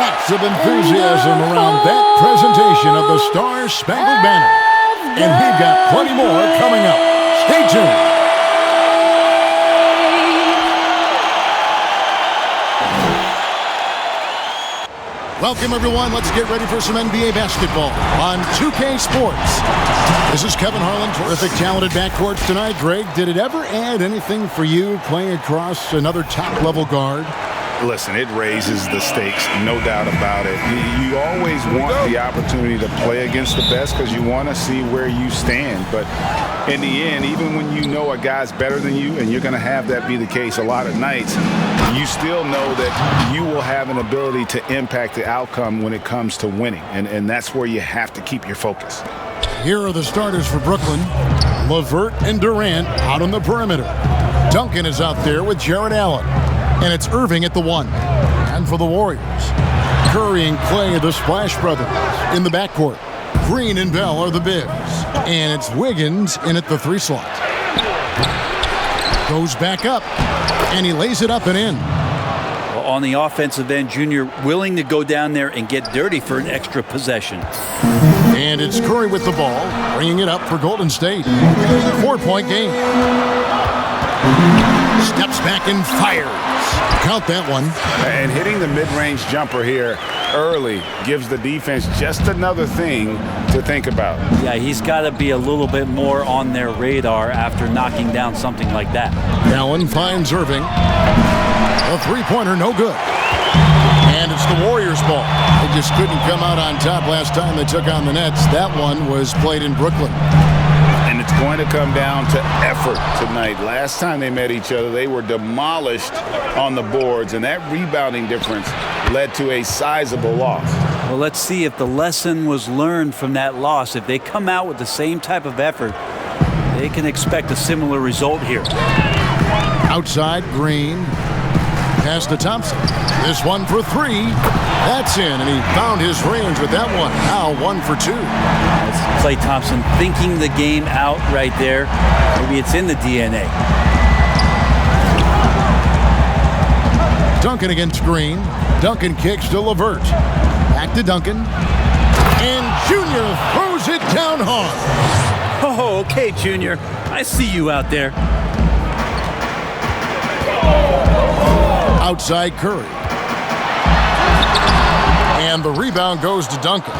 Lots of enthusiasm around that presentation of the Star-Spangled Banner. And we've got plenty more coming up. Stay tuned. Welcome, everyone. Let's get ready for some NBA basketball on 2K Sports. This is Kevin Harlan. Terrific, talented backcourts tonight. Greg, did it ever add anything for you playing across another top-level guard? Listen, it raises the stakes, no doubt about it. You always want the opportunity to play against the best because you want to see where you stand. But in the end, even when you know a guy's better than you, and you're going to have that be the case a lot of nights, you still know that you will have an ability to impact the outcome when it comes to winning. And that's where you have to keep your focus. Here are the starters for Brooklyn. LeVert and Durant out on the perimeter. Duncan is out there with Jared Allen. And it's Irving at the 1. And for the Warriors, Curry and Clay, the Splash Brothers, in the backcourt. Green and Bell are the bigs. And it's Wiggins in at the 3 slot. Goes back up, and he lays it up and in. Well, on the offensive end, Junior willing to go down there and get dirty for an extra possession. And it's Curry with the ball, bringing it up for Golden State. 4-point game. Steps back and fires. Count that one. And hitting the mid-range jumper here early gives the defense just another thing to think about. Yeah, he's got to be a little bit more on their radar after knocking down something like that. Allen finds Irving. A three-pointer, no good. And it's the Warriors' ball. They just couldn't come out on top last time they took on the Nets. That one was played in Brooklyn. And it's going to come down to effort tonight. Last time they met each other, they were demolished on the boards, and that rebounding difference led to a sizable loss. Well, let's see if the lesson was learned from that loss. If they come out with the same type of effort, they can expect a similar result here. Outside, Green. Pass to Thompson. This one for 3. That's in, and he found his range with that one. Now 1 for 2. That's Klay Thompson thinking the game out right there. Maybe it's in the DNA. Duncan against Green. Duncan kicks to LeVert. Back to Duncan. And Junior throws it down hard. Oh, okay, Junior. I see you out there. Outside Curry. And the rebound goes to Duncan.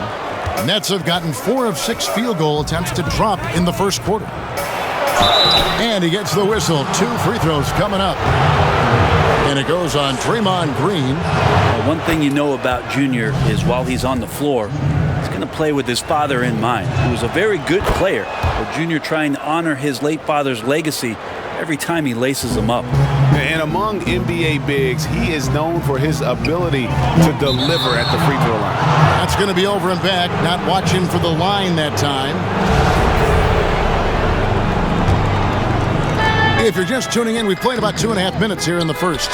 Nets have gotten 4 of 6 field goal attempts to drop in the first quarter. And he gets the whistle. 2 free throws coming up. And it goes on Draymond Green. Well, one thing you know about Junior is while he's on the floor, he's going to play with his father in mind. He was a very good player. But Junior trying to honor his late father's legacy every time he laces him up. And among NBA bigs, he is known for his ability to deliver at the free throw line. That's going to be over and back. Not watching for the line that time. If you're just tuning in, we've played about 2.5 minutes here in the first.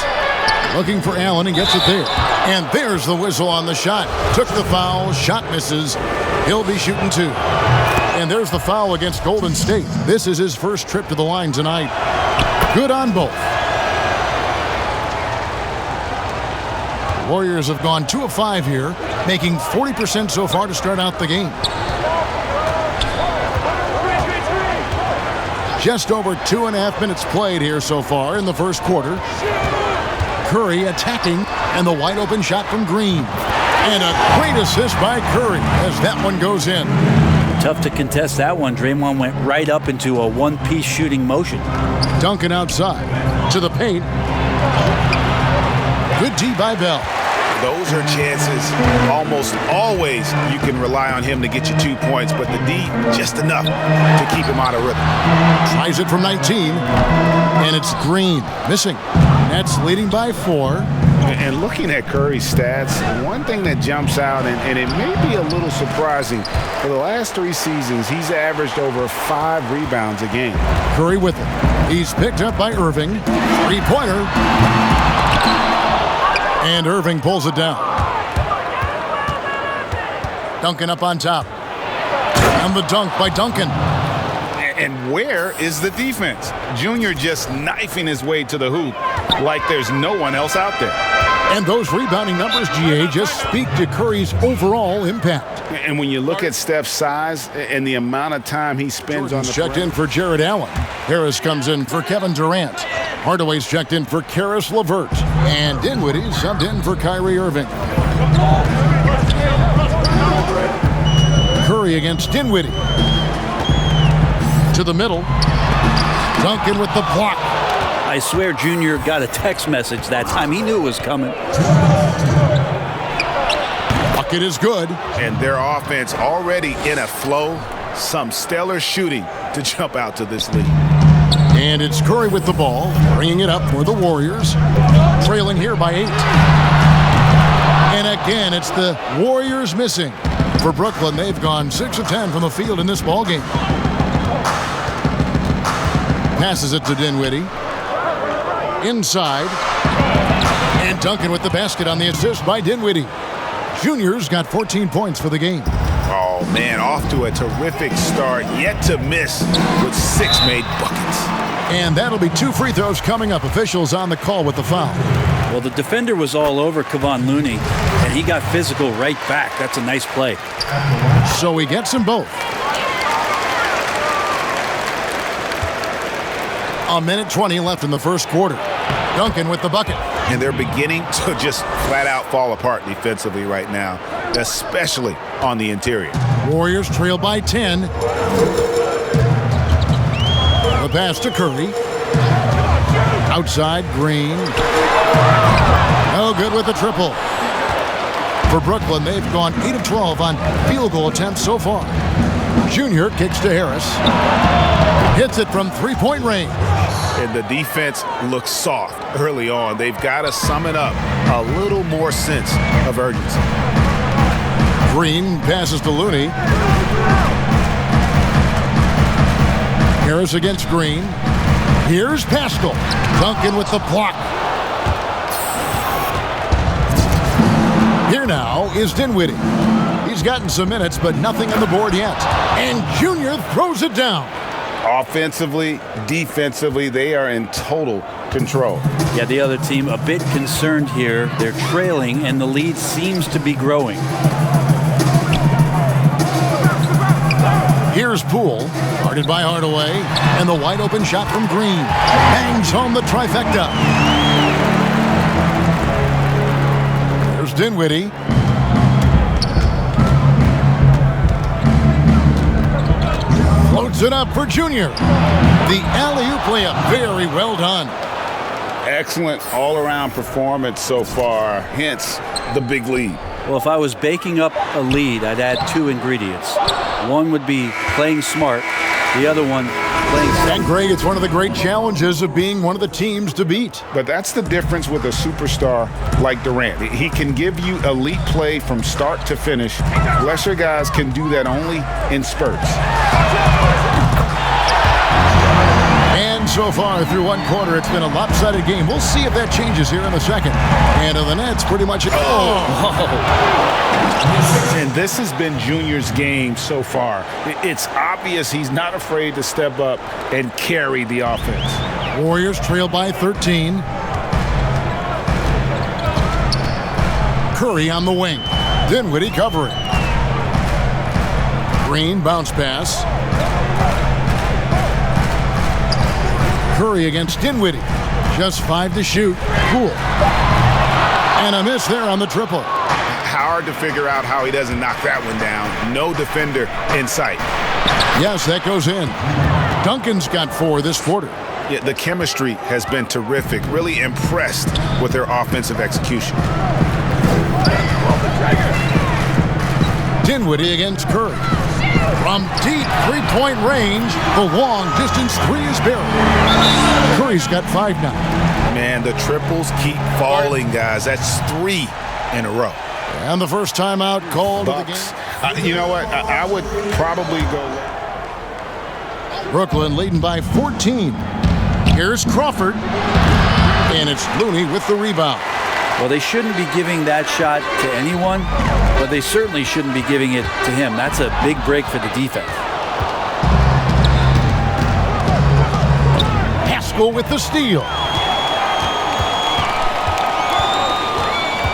Looking for Allen and gets it there. And there's the whistle on the shot. Took the foul. Shot misses. He'll be shooting 2. And there's the foul against Golden State. This is his first trip to the line tonight. Good on both. Warriors have gone 2 of 5 here, making 40% so far to start out the game. Just over 2.5 minutes played here so far in the first quarter. Curry attacking, and the wide open shot from Green. And a great assist by Curry as that one goes in. Tough to contest that one. Draymond went right up into a one-piece shooting motion. Duncan outside to the paint. Good D by Bell. Those are chances. Almost always you can rely on him to get you 2 points, but the D just enough to keep him out of rhythm. Tries it from 19, and it's Green missing. Nets leading by 4. And looking at Curry's stats, one thing that jumps out, and it may be a little surprising, for the last 3 seasons, he's averaged over 5 rebounds a game. Curry with it. He's picked up by Irving. 3-pointer. And Irving pulls it down. Duncan up on top. And the dunk by Duncan. And where is the defense? Junior just knifing his way to the hoop like there's no one else out there. And those rebounding numbers, GA, just speak to Curry's overall impact. And when you look at Steph's size and the amount of time he spends on the checked in for Jared Allen. Harris comes in for Kevin Durant. Hardaway's checked in for Karis LeVert. And Dinwiddie subbed in for Kyrie Irving. Curry against Dinwiddie. To the middle. Duncan with the block. I swear Junior got a text message that time. He knew it was coming. Bucket is good. And their offense already in a flow. Some stellar shooting to jump out to this lead. And it's Curry with the ball, bringing it up for the Warriors. Trailing here by 8. And again, it's the Warriors missing. For Brooklyn, they've gone 6 of 10 from the field in this ballgame. Passes it to Dinwiddie. Inside. And Duncan with the basket on the assist by Dinwiddie. Junior's got 14 points for the game. Oh, man, off to a terrific start. Yet to miss with 6 made buckets. And that'll be 2 free throws coming up. Officials on the call with the foul. Well, the defender was all over Kevon Looney, and he got physical right back. That's a nice play. So he gets them both. A minute 20 left in the first quarter. Duncan with the bucket. And they're beginning to just flat out fall apart defensively right now, especially on the interior. Warriors trail by 10. The pass to Curry. Outside, Green. No good with the triple. For Brooklyn, they've gone 8 of 12 on field goal attempts so far. Junior kicks to Harris. Hits it from three-point range. And the defense looks soft early on. They've got to sum it up a little more sense of urgency. Green passes to Looney. Harris against Green. Here's Pascal. Duncan with the block. Here now is Dinwiddie. He's gotten some minutes, but nothing on the board yet. And Junior throws it down. Offensively, defensively, they are in total control. Yeah, the other team a bit concerned here. They're trailing, and the lead seems to be growing. Here's Poole, guarded by Hardaway, and the wide open shot from Green. Bangs home the trifecta. There's Dinwiddie. Floats it up for Junior. The alley-oop layup, very well done. Excellent all-around performance so far, hence the big lead. Well, if I was baking up a lead, I'd add 2 ingredients. One would be playing smart. The other one, playing safe. And Greg, it's one of the great challenges of being one of the teams to beat. But that's the difference with a superstar like Durant. He can give you elite play from start to finish. Lesser guys can do that only in spurts. And so far through one quarter, it's been a lopsided game. We'll see if that changes here in the second. And the Nets pretty much... And this has been Junior's game so far. It's obvious he's not afraid to step up and carry the offense. Warriors trail by 13. Curry on the wing. Dinwiddie covering. Green bounce pass. Curry against Dinwiddie. Just 5 to shoot. Cool. And a miss there on the triple. Hard to figure out how he doesn't knock that one down. No defender in sight. Yes, that goes in. Duncan's got 4 this quarter. Yeah, the chemistry has been terrific. Really impressed with their offensive execution. Dinwiddie against Curry. From deep three-point range, the long-distance 3 is buried. Curry's got 5 now. Man, the triples keep falling, guys. That's 3 in a row. And the first timeout called of the game. You know what? I would probably go. Brooklyn leading by 14. Here's Crawford. And it's Looney with the rebound. Well, they shouldn't be giving that shot to anyone, but they certainly shouldn't be giving it to him. That's a big break for the defense. Pascal with the steal.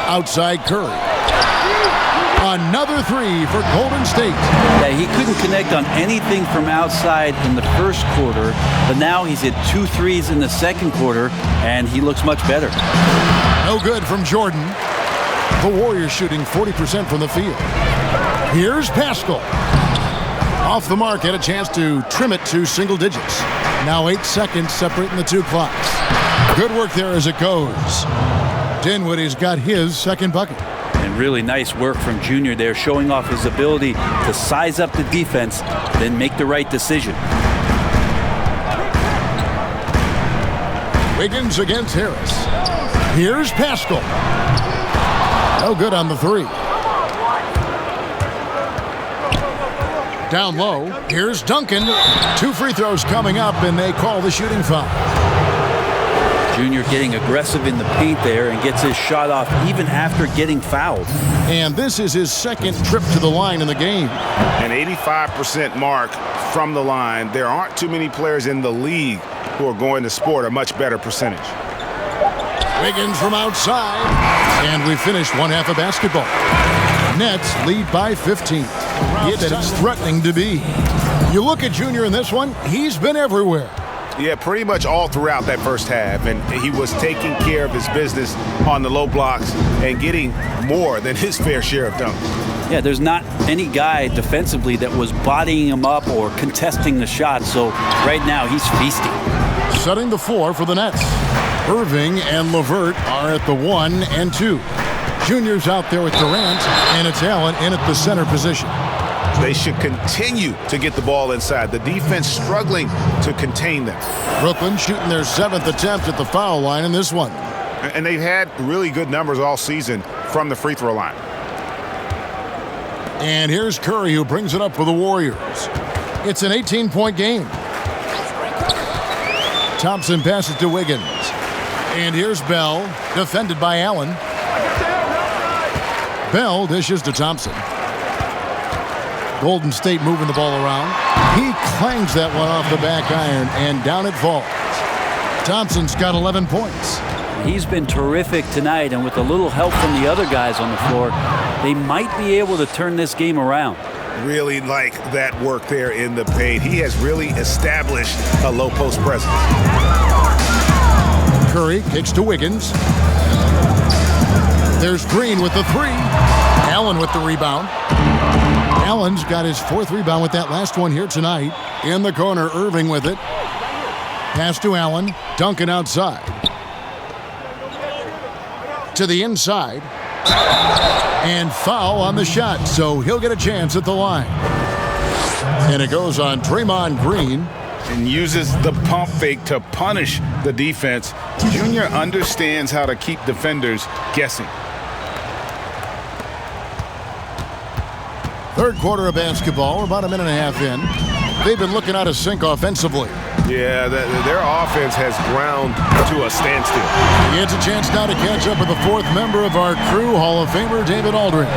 Outside Curry. Another three for Golden State. Yeah, he couldn't connect on anything from outside in the first quarter, but now he's hit 2 threes in the second quarter, and he looks much better. No good from Jordan. The Warriors shooting 40% from the field. Here's Pascal. Off the mark, had a chance to trim it to single digits. Now 8 seconds separating the two clocks. Good work there as it goes. Dinwiddie's got his second bucket. And really nice work from Junior there, showing off his ability to size up the defense, then make the right decision. Wiggins against Harris. Here's Pascal. No good on the three. Down low, here's Duncan. 2 free throws coming up, and they call the shooting foul. Junior getting aggressive in the paint there and gets his shot off even after getting fouled. And this is his second trip to the line in the game. An 85% mark from the line. There aren't too many players in the league who are going to sport a much better percentage. Wiggins from outside. And we finished one half of basketball. Nets lead by 15. That it's threatening to be. You look at Junior in this one, he's been everywhere. Yeah, pretty much all throughout that first half, and he was taking care of his business on the low blocks and getting more than his fair share of dunks. Yeah, there's not any guy defensively that was bodying him up or contesting the shot, so right now he's feasting. Setting the floor for the Nets. Irving and LeVert are at the 1 and 2. Junior's out there with Durant, and it's Allen in at the center position. They should continue to get the ball inside. The defense struggling to contain them. Brooklyn shooting their 7th attempt at the foul line in this one. And they've had really good numbers all season from the free throw line. And here's Curry, who brings it up for the Warriors. It's an 18-point game. Thompson passes to Wiggins. And here's Bell, defended by Allen. Bell dishes to Thompson. Golden State moving the ball around. He clangs that one off the back iron, and down it falls. Thompson's got 11 points. He's been terrific tonight, and with a little help from the other guys on the floor, they might be able to turn this game around. Really like that work there in the paint. He has really established a low post presence. Curry kicks to Wiggins. There's Green with the 3. Allen with the rebound. Allen's got his 4th rebound with that last one here tonight. In the corner, Irving with it. Pass to Allen. Duncan outside. To the inside. And foul on the shot, so he'll get a chance at the line. And it goes on Draymond Green. And uses the pump fake to punish the defense. Junior understands how to keep defenders guessing. Third quarter of basketball, we're about a minute and a half in. They've been looking out of sync offensively. Yeah, their offense has ground to a standstill. He gets a chance now to catch up with the 4th member of our crew, Hall of Famer David Aldridge.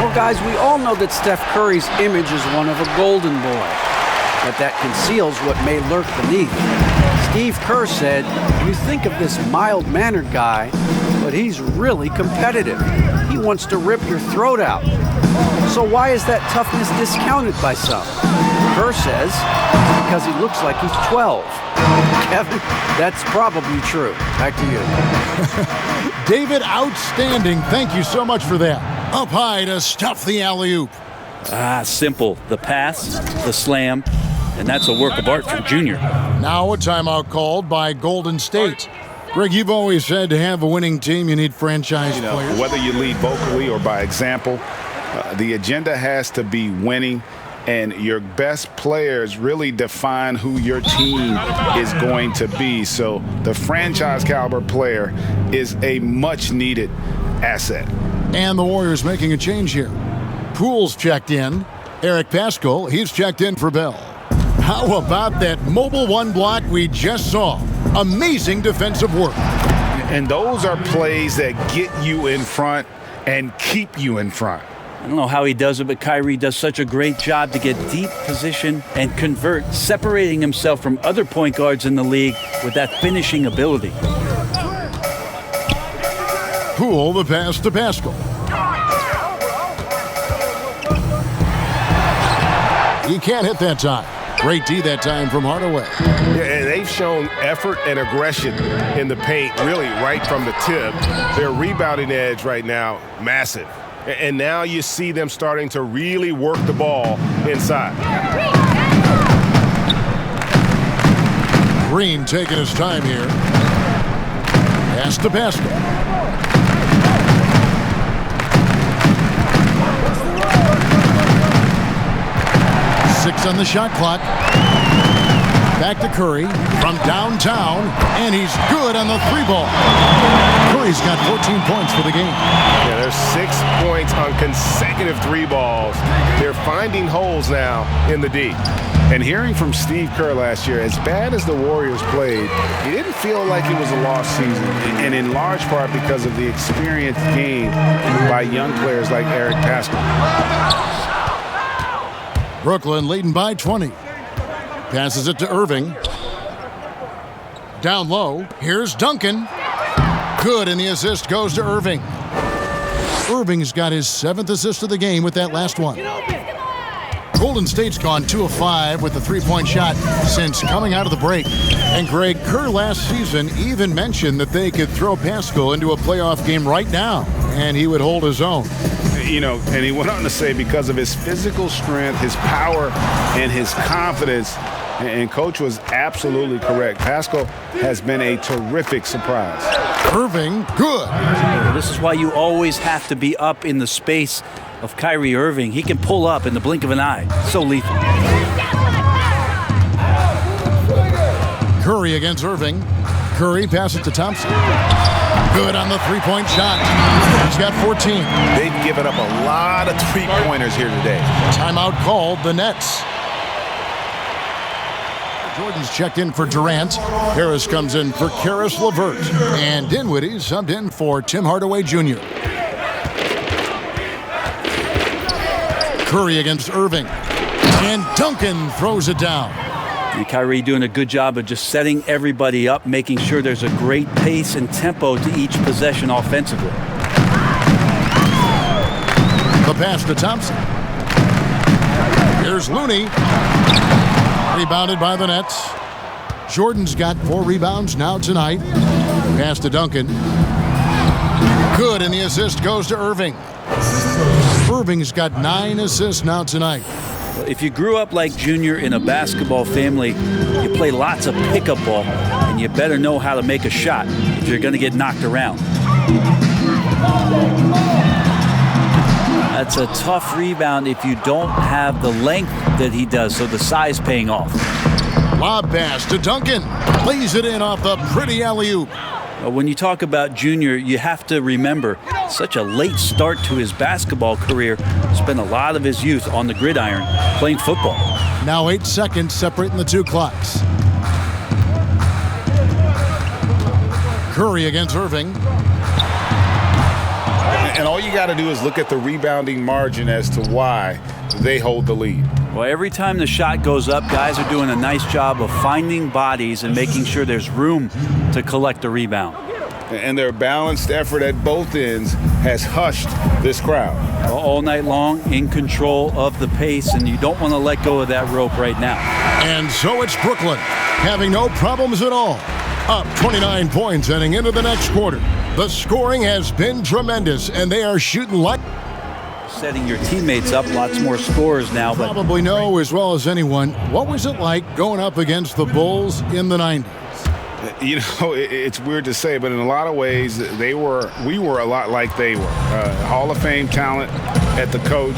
Well, guys, we all know that Steph Curry's image is one of a golden boy, but that conceals what may lurk beneath. Steve Kerr said, "You think of this mild-mannered guy, but he's really competitive. He wants to rip your throat out." So why is that toughness discounted by some? Kerr says, because he looks like he's 12. Kevin, that's probably true. Back to you. David, outstanding. Thank you so much for that. Up high to stuff the alley-oop. Simple. The pass, the slam, and that's a work of art from Junior. Now a timeout called by Golden State. Greg, you've always said to have a winning team, you need franchise players. Whether you lead vocally or by example, the agenda has to be winning, and your best players really define who your team is going to be. So the franchise caliber player is a much needed asset. And the Warriors making a change here. Poole's checked in. Eric Pascal, he's checked in for Bell. How about that mobile 1 block we just saw? Amazing defensive work. And those are plays that get you in front and keep you in front. I don't know how he does it, but Kyrie does such a great job to get deep position and convert, separating himself from other point guards in the league with that finishing ability. Poole the pass to Pascal. He can't hit that time. Great D that time from Hardaway. Yeah, and they've shown effort and aggression in the paint, really right from the tip. Their rebounding edge right now, massive. And now you see them starting to really work the ball inside. Green taking his time here. Pass to Pascal. Six on the shot clock. Back to Curry from downtown, and he's good on the three ball. Curry's got 14 points for the game. Yeah, there's 6 points on consecutive three balls. They're finding holes now in the D. And hearing from Steve Kerr last year, as bad as the Warriors played, he didn't feel like it was a lost season, and in large part because of the experience gained by young players like Eric Pascal. Brooklyn leading by 20. Passes it to Irving. Down low. Here's Duncan. Good, and the assist goes to Irving. Irving's got his 7th assist of the game with that last one. Golden State's gone 2 of 5 with the three-point shot since coming out of the break. And Greg, Kerr last season even mentioned that they could throw Pascal into a playoff game right now, and he would hold his own. You know, and he went on to say because of his physical strength, his power, and his confidence, and Coach was absolutely correct. Pascal has been a terrific surprise. Irving, good. This is why you always have to be up in the space of Kyrie Irving. He can pull up in the blink of an eye. So lethal. Curry against Irving. Curry passes to Thompson. Good on the three-point shot. He's got 14. They've given up a lot of three-pointers here today. Timeout called the Nets. Jordan's checked in for Durant. Harris comes in for Karis LeVert. And Dinwiddie subbed in for Tim Hardaway Jr. Curry against Irving. And Duncan throws it down. And Kyrie doing a good job of just setting everybody up, making sure there's a great pace and tempo to each possession offensively. The pass to Thompson. Here's Looney. Rebounded by the Nets. Jordan's got 4 rebounds now tonight. Pass to Duncan. Good, and the assist goes to Irving. Irving's got 9 assists now tonight. If you grew up like Junior in a basketball family, you play lots of pickup ball, and you better know how to make a shot if you're going to get knocked around. That's a tough rebound if you don't have the length that he does, so the size paying off. Lob pass to Duncan. Plays it in off the pretty alley-oop. When you talk about Junior, you have to remember such a late start to his basketball career. Spent a lot of his youth on the gridiron playing football. Now 8 seconds separating the 2 clocks. Curry against Irving. And all you got to do is look at the rebounding margin as to why they hold the lead. Well, every time the shot goes up, guys are doing a nice job of finding bodies and making sure there's room to collect the rebound. And their balanced effort at both ends has hushed this crowd. All night long, in control of the pace, and you don't want to let go of that rope right now. And so it's Brooklyn, having no problems at all. Up 29 points heading into the next quarter. The scoring has been tremendous, and they are shooting like... Setting your teammates up, lots more scores now. But probably know as well as anyone, what was it like going up against the Bulls in the 90s? You know, it's weird to say, but in a lot of ways, we were a lot like they were. Hall of Fame talent at the coach,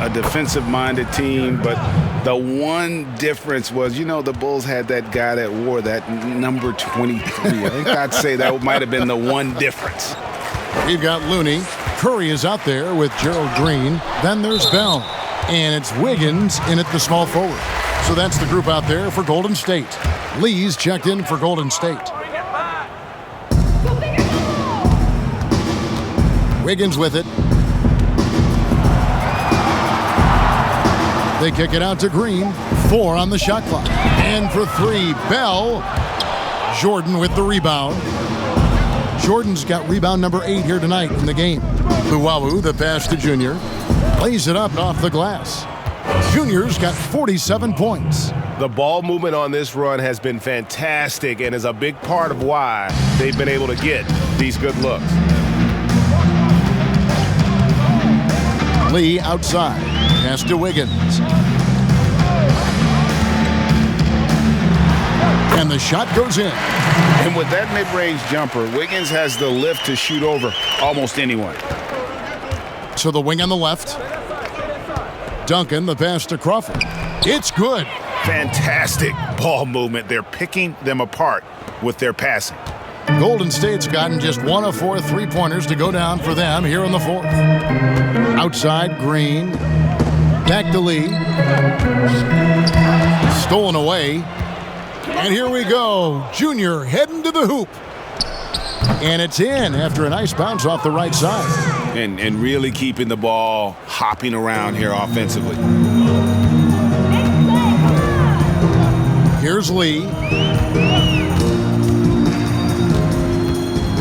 a defensive-minded team, but the one difference was, you know, the Bulls had that guy that wore that number 23. I think I'd say that might have been the one difference. We've got Looney. Curry is out there with Gerald Green. Then there's Bell. And it's Wiggins in at the small forward. So that's the group out there for Golden State. Lee's checked in for Golden State. Wiggins with it. They kick it out to Green. 4 on the shot clock. And for 3, Bell. Jordan with the rebound. Jordan's got rebound number 8 here tonight in the game. Luwawu, the pass to Junior. Lays it up and off the glass. Junior's got 47 points. The ball movement on this run has been fantastic and is a big part of why they've been able to get these good looks. Lee outside. Pass to Wiggins. And the shot goes in. And with that mid-range jumper, Wiggins has the lift to shoot over almost anyone. So the wing on the left. Duncan, the pass to Crawford. It's good. Fantastic ball movement. They're picking them apart with their passing. Golden State's gotten just 1 of 4 3-pointers to go down for them here in the 4th. Outside, Green. Back to Lee. Stolen away. And here we go. Junior heading to the hoop. And it's in after a nice bounce off the right side. And really keeping the ball hopping around here offensively. Here's Lee.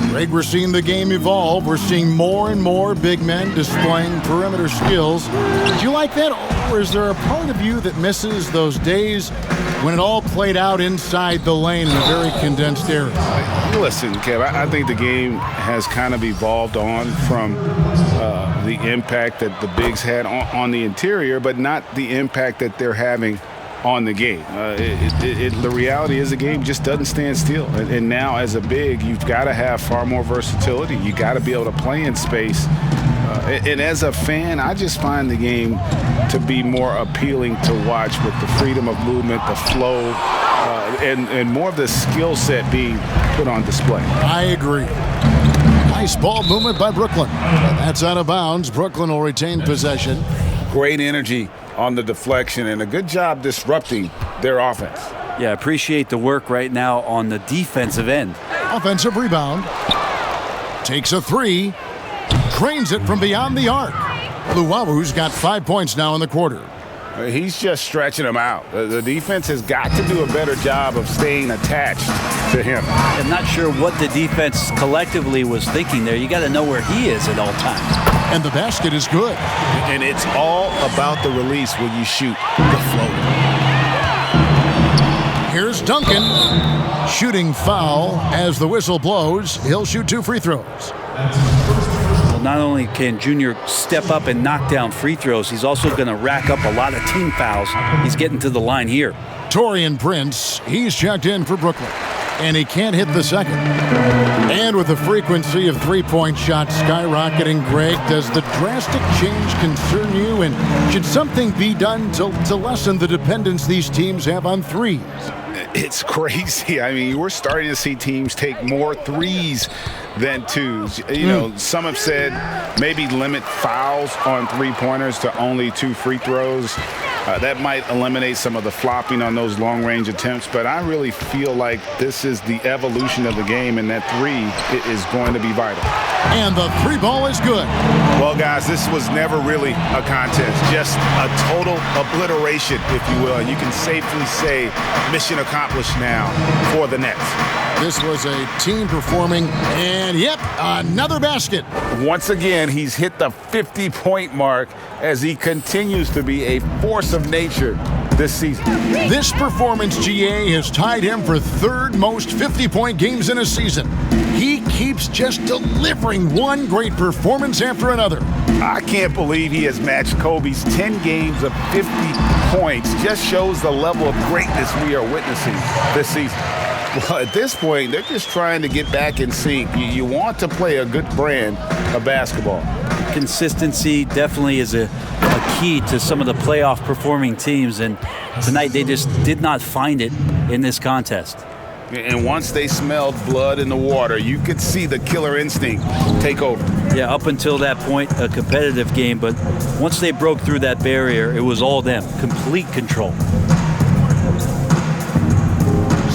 Greg, we're seeing the game evolve. We're seeing more and more big men displaying perimeter skills. Did you like that? Or is there a part of you that misses those days when it all played out inside the lane in a very condensed area? Listen, Kev, I think the game has kind of evolved on from the impact that the bigs had on the interior, but not the impact that they're having on the game. The reality is the game just doesn't stand still. And now as a big, you've got to have far more versatility. You got to be able to play in space. And as a fan, I just find the game to be more appealing to watch with the freedom of movement, the flow, and more of the skill set being put on display. I agree. Nice ball movement by Brooklyn. That's out of bounds. Brooklyn will retain possession. Great energy on the deflection and a good job disrupting their offense. Yeah, appreciate the work right now on the defensive end. Offensive rebound. Takes a 3. Drains it from beyond the arc. Luwawu's got 5 points now in the quarter. He's just stretching them out. The defense has got to do a better job of staying attached to him. I'm not sure what the defense collectively was thinking there. You got to know where he is at all times. And the basket is good. And it's all about the release when you shoot the floater. Here's Duncan. Shooting foul as the whistle blows. He'll shoot 2 free throws. Well, not only can Junior step up and knock down free throws, he's also going to rack up a lot of team fouls. He's getting to the line here. Taurean Prince, he's checked in for Brooklyn. And he can't hit the second. And with the frequency of 3-point shots skyrocketing, Greg, does the drastic change concern you? And should something be done to lessen the dependence these teams have on threes? It's crazy. I mean, we're starting to see teams take more threes than 2s. You know, some have said maybe limit fouls on 3-pointers to only 2 free throws. That might eliminate some of the flopping on those long-range attempts, but I really feel like this is the evolution of the game, and that 3 is going to be vital. And the 3 ball is good. Well, guys, this was never really a contest, just a total obliteration, if you will. And you can safely say mission accomplished now for the Nets. This was a team performing, and yep, another basket. Once again, he's hit the 50-point mark as he continues to be a force of nature this season. This performance, GA, has tied him for 3rd most 50-point games in a season. He keeps just delivering one great performance after another. I can't believe he has matched Kobe's 10 games of 50 points. Just shows the level of greatness we are witnessing this season. Well, at this point, they're just trying to get back in sync. You want to play a good brand of basketball. Consistency definitely is a key to some of the playoff performing teams, and tonight they just did not find it in this contest. And once they smelled blood in the water, you could see the killer instinct take over. Yeah, up until that point, a competitive game, but once they broke through that barrier, it was all them, complete control.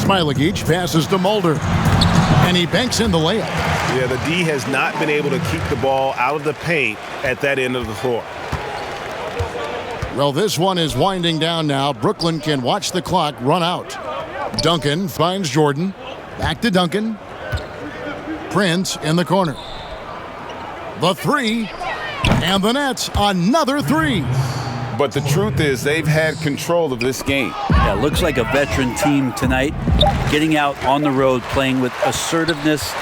Smailagic passes to Mulder, and he banks in the layup. Yeah, the D has not been able to keep the ball out of the paint at that end of the floor. Well, this one is winding down now. Brooklyn can watch the clock run out. Duncan finds Jordan. Back to Duncan. Prince in the corner. The three. And the net. Another three. But the truth is they've had control of this game. Yeah, looks like a veteran team tonight. Getting out on the road, playing with assertiveness,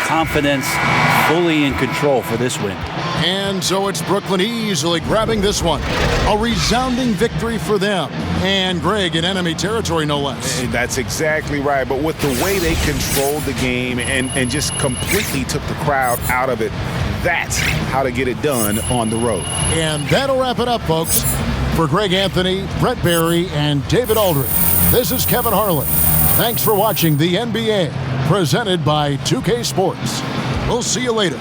confidence, fully in control for this win. And so it's Brooklyn easily grabbing this one. A resounding victory for them. And Greg in enemy territory, no less. That's exactly right. But with the way they controlled the game and just completely took the crowd out of it, that's how to get it done on the road. And that'll wrap it up, folks. For Greg Anthony, Brett Barry, and David Aldridge, this is Kevin Harlan. Thanks for watching the NBA, presented by 2K Sports. We'll see you later.